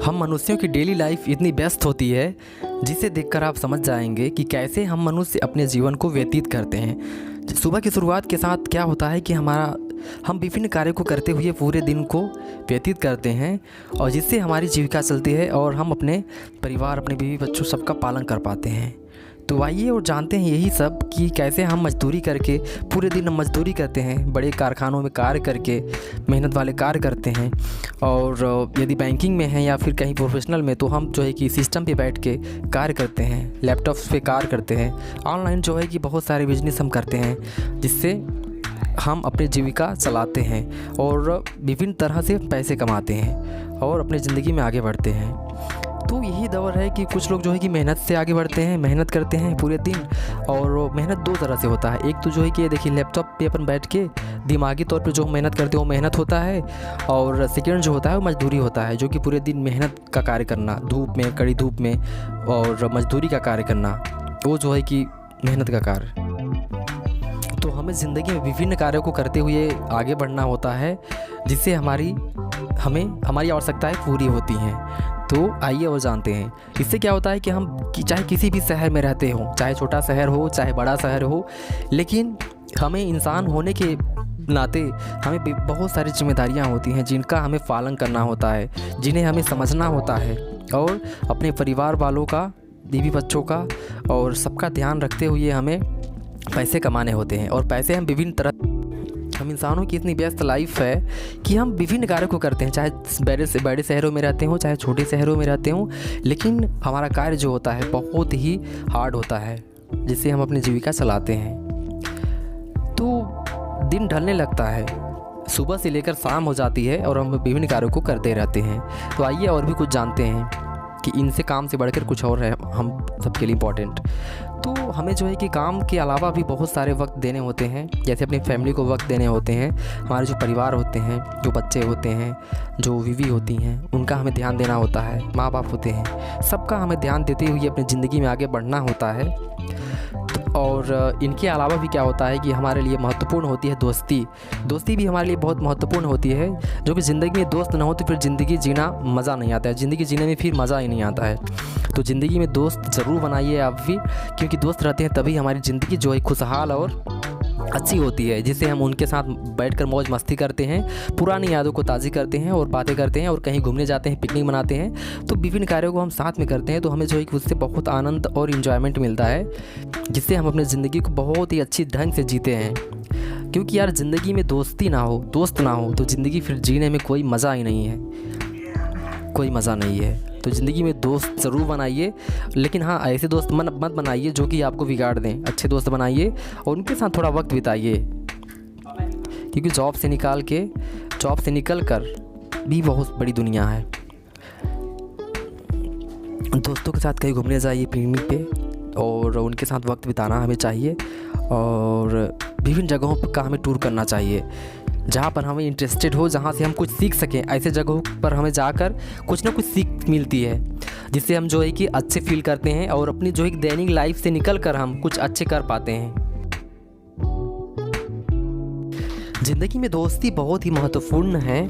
हम मनुष्यों की डेली लाइफ इतनी व्यस्त होती है जिसे देखकर आप समझ जाएंगे कि कैसे हम मनुष्य अपने जीवन को व्यतीत करते हैं। सुबह की शुरुआत के साथ क्या होता है कि हम विभिन्न कार्यों को करते हुए पूरे दिन को व्यतीत करते हैं और जिससे हमारी जीविका चलती है और हम अपने परिवार, अपने बीवी बच्चों सबका पालन कर पाते हैं। तो आइए और जानते हैं यही सब कि कैसे हम मजदूरी करके पूरे दिन हम मजदूरी करते हैं, बड़े कारखानों में कार्य करके मेहनत वाले कार्य करते हैं। और यदि बैंकिंग में हैं या फिर कहीं प्रोफेशनल में तो हम जो है कि सिस्टम पे बैठ के कार्य करते हैं, लैपटॉप्स पे कार्य करते हैं। ऑनलाइन जो है कि बहुत सारे बिजनेस हम करते हैं जिससे हम अपनी जीविका चलाते हैं और विभिन्न तरह से पैसे कमाते हैं और अपनी ज़िंदगी में आगे बढ़ते हैं। तो यही दौर है कि कुछ लोग जो है कि मेहनत से आगे बढ़ते हैं, मेहनत करते हैं पूरे दिन। और मेहनत दो तरह से होता है, एक तो जो है कि देखिए लैपटॉप पे अपन बैठ के दिमागी तौर पे जो मेहनत करते हैं वो मेहनत होता है, और सेकंड जो होता है वो मजदूरी होता है, जो कि पूरे दिन मेहनत का कार्य करना, धूप में, कड़ी धूप में और मजदूरी का कार्य करना, वो जो है कि मेहनत का कार्य। तो हमें ज़िंदगी में विभिन्न कार्यों को करते हुए आगे बढ़ना होता है जिससे हमारी आवश्यकताएँ पूरी होती हैं। तो आइए और जानते हैं इससे क्या होता है कि चाहे किसी भी शहर में रहते हों, चाहे छोटा शहर हो चाहे बड़ा शहर हो, लेकिन हमें इंसान होने के नाते हमें बहुत सारी जिम्मेदारियां होती हैं जिनका हमें पालन करना होता है, जिन्हें हमें समझना होता है और अपने परिवार वालों का, बीवी बच्चों का और सबका ध्यान रखते हुए हमें पैसे कमाने होते हैं। और पैसे हम इंसानों की इतनी व्यस्त लाइफ है कि हम विभिन्न कार्यों को करते हैं, चाहे बड़े शहरों में रहते हों चाहे छोटे शहरों में रहते हों, लेकिन हमारा कार्य जो होता है बहुत ही हार्ड होता है जिससे हम अपनी जीविका चलाते हैं। तो दिन ढलने लगता है, सुबह से लेकर शाम हो जाती है और हम विभिन्न कार्यों को करते रहते हैं। तो आइए और भी कुछ जानते हैं कि इनसे काम से बढ़कर कुछ और है हम सबके लिए इम्पोर्टेंट। तो हमें जो है कि काम के अलावा भी बहुत सारे वक्त देने होते हैं, जैसे अपनी फैमिली को वक्त देने होते हैं, हमारे जो परिवार होते हैं, जो बच्चे होते हैं, जो बीवी होती हैं, उनका हमें ध्यान देना होता है, माँ बाप होते हैं, सबका हमें ध्यान देते हुए अपनी ज़िंदगी में आगे बढ़ना होता है। और इनके अलावा भी क्या होता है कि हमारे लिए महत्वपूर्ण होती है दोस्ती भी हमारे लिए बहुत महत्वपूर्ण होती है, जो कि ज़िंदगी में दोस्त ना हो तो फिर ज़िंदगी जीना मज़ा नहीं आता है, ज़िंदगी जीने में फिर मज़ा ही नहीं आता है। तो ज़िंदगी में दोस्त ज़रूर बनाइए आप भी, क्योंकि दोस्त रहते हैं तभी हमारी ज़िंदगी जो है खुशहाल और अच्छी होती है, जिससे हम उनके साथ बैठकर मौज मस्ती करते हैं, पुरानी यादों को ताज़ी करते हैं और बातें करते हैं और कहीं घूमने जाते हैं, पिकनिक मनाते हैं। तो विभिन्न कार्यों को हम साथ में करते हैं तो हमें जो है कि उससे बहुत आनंद और इन्जॉयमेंट मिलता है, जिससे हम अपनी ज़िंदगी को बहुत ही अच्छी ढंग से जीते हैं। क्योंकि यार ज़िंदगी में दोस्त ना हो तो ज़िंदगी फिर जीने में कोई मज़ा ही नहीं है, कोई मज़ा नहीं है। तो ज़िंदगी में दोस्त ज़रूर बनाइए, लेकिन हाँ ऐसे दोस्त मत बनाइए जो कि आपको बिगाड़ दें। अच्छे दोस्त बनाइए और उनके साथ थोड़ा वक्त बिताइए, क्योंकि जॉब से निकल कर भी बहुत बड़ी दुनिया है। दोस्तों के साथ कहीं घूमने जाइए पिकनिक पे, और उनके साथ वक्त बिताना हमें चाहिए। और विभिन्न जगहों का हमें टूर करना चाहिए जहाँ पर हमें इंटरेस्टेड हो, जहाँ से हम कुछ सीख सकें। ऐसे जगहों पर हमें जाकर कुछ ना कुछ सीख मिलती है, जिससे हम जो है कि अच्छे फील करते हैं और अपनी जो है दैनिक लाइफ से निकल कर हम कुछ अच्छे कर पाते हैं। ज़िंदगी में दोस्ती बहुत ही महत्वपूर्ण है,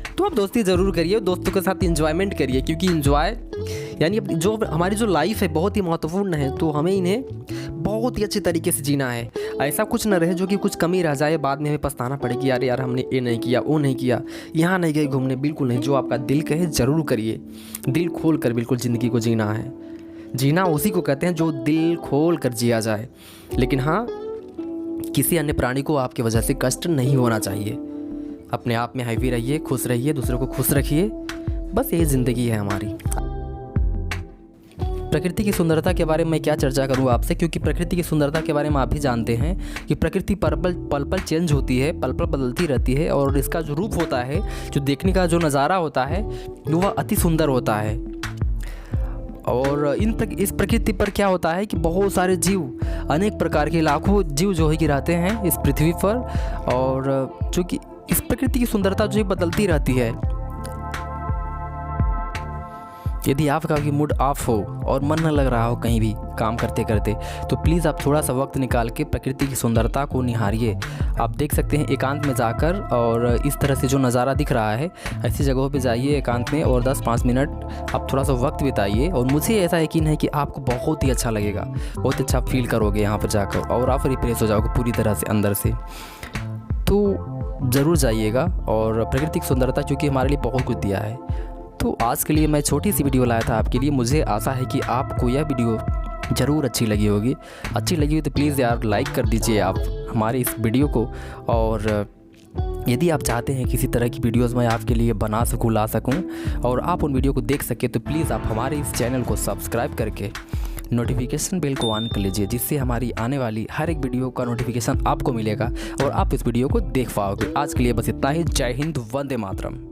तो आप दोस्ती ज़रूर करिए, दोस्तों के साथ एंजॉयमेंट करिए, क्योंकि एंजॉय यानी जो हमारी जो लाइफ है बहुत ही महत्वपूर्ण है। तो हमें इन्हें बहुत ही अच्छे तरीके से जीना है। ऐसा कुछ न रहे जो कि कुछ कमी रह जाए, बाद में हमें पछताना पड़े कि यार हमने ये नहीं किया, वो नहीं किया, यहाँ नहीं गए घूमने। बिल्कुल नहीं, जो आपका दिल कहे ज़रूर करिए, दिल खोल कर बिल्कुल ज़िंदगी को जीना है। जीना उसी को कहते हैं जो दिल खोल कर जिया जाए, लेकिन हाँ किसी अन्य प्राणी को आपकी वजह से कष्ट नहीं होना चाहिए। अपने आप में हैप्पी रहिए, खुश रहिए, दूसरों को खुश रखिए, बस यही ज़िंदगी है हमारी। प्रकृति की सुंदरता के बारे में मैं क्या चर्चा करूँ आपसे, क्योंकि प्रकृति की सुंदरता के बारे में आप भी जानते हैं कि प्रकृति पल पल चेंज होती है, पल पल बदलती रहती है, और इसका जो रूप होता है, जो देखने का जो नज़ारा होता है, वह अति सुंदर होता है। और इस प्रकृति पर क्या होता है कि बहुत सारे जीव, अनेक प्रकार के लाखों जीव जो है कि रहते हैं इस पृथ्वी पर, और चूँकि इस प्रकृति की सुंदरता जो है बदलती रहती है, यदि आपका भी मूड ऑफ हो और मन न लग रहा हो कहीं भी काम करते करते, तो प्लीज़ आप थोड़ा सा वक्त निकाल के प्रकृति की सुंदरता को निहारिए। आप देख सकते हैं एकांत में जाकर, और इस तरह से जो नज़ारा दिख रहा है, ऐसी जगहों पे जाइए एकांत में और 10-5 मिनट आप थोड़ा सा वक्त बिताइए, और मुझे ऐसा यकीन है कि आपको बहुत ही अच्छा लगेगा, बहुत अच्छा फील करोगे यहाँ पर जाकर, और आप रिफ्रेश हो जाओगे पूरी तरह से अंदर से। तो ज़रूर जाइएगा, और प्राकृतिक सुंदरता क्योंकि हमारे लिए बहुत कुछ दिया है। तो आज के लिए मैं छोटी सी वीडियो लाया था आपके लिए। मुझे आशा है कि आपको यह वीडियो ज़रूर अच्छी लगी होगी। अच्छी लगी तो प्लीज़ यार लाइक कर दीजिए आप हमारे इस वीडियो को, और यदि आप चाहते हैं किसी तरह की वीडियोज़ मैं आपके लिए बना सकूं, ला सकूं, और आप उन वीडियो को देख सकें, तो प्लीज़ आप हमारे इस चैनल को सब्सक्राइब करके नोटिफिकेशन बेल को ऑन कर लीजिए, जिससे हमारी आने वाली हर एक वीडियो का नोटिफिकेशन आपको मिलेगा और आप इस वीडियो को देख पाओगे। आज के लिए बस इतना ही। जय हिंद, वंदे मातरम।